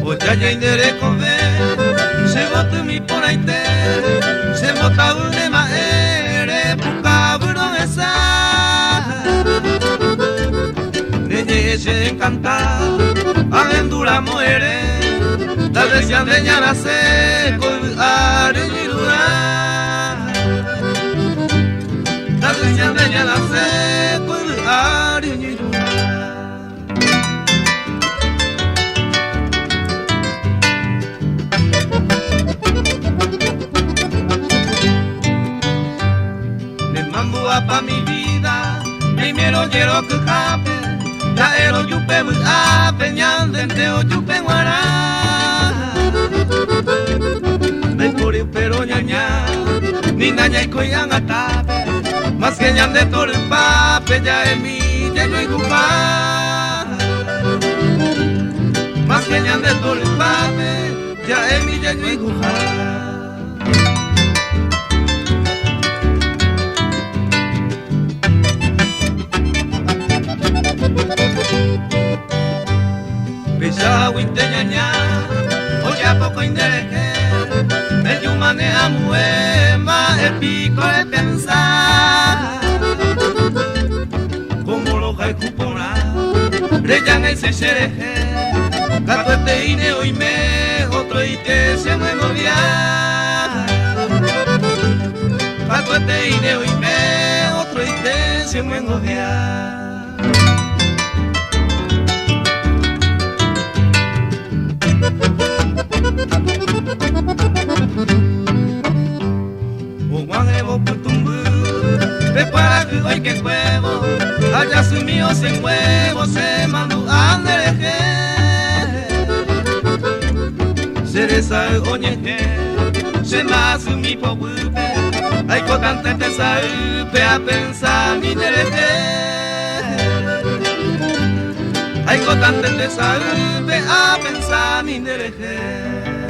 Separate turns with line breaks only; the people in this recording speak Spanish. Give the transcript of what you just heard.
Oya indere kove, se botu mi por aite, se bota une maere, puka buro esa. Neñe se encanta, aventura muere, tal vez ya de ñara se are girura. Tal vez ya de ñara se are girura. Pa mi vida, primero quiero que jape, taero yupe a peñandente o yupe guará. Me puri pero ñaña, ni naña y coyan atape, más que ñande todo el pape, ya en mi ya no hay gupa. Más que ñande todo el pape, ya en mi ya no hay gupa. Winte ñaña, oye a poco indereje, el yumane amuema, el pico de pensar. Como lo hay cupona, breyan el sechereje, gato este ine hoy me, otro ite se me odiar. Gato este ine hoy me, otro ite se me odiar. Prepara que hoy que huevo, allá su mío se huevo, se mandó a nereje. Se reza el oñeje, se más mi pobupe, hay cotante te saupe a pensar mi nereje. Hay cotante te saupe a pensar mi nereje.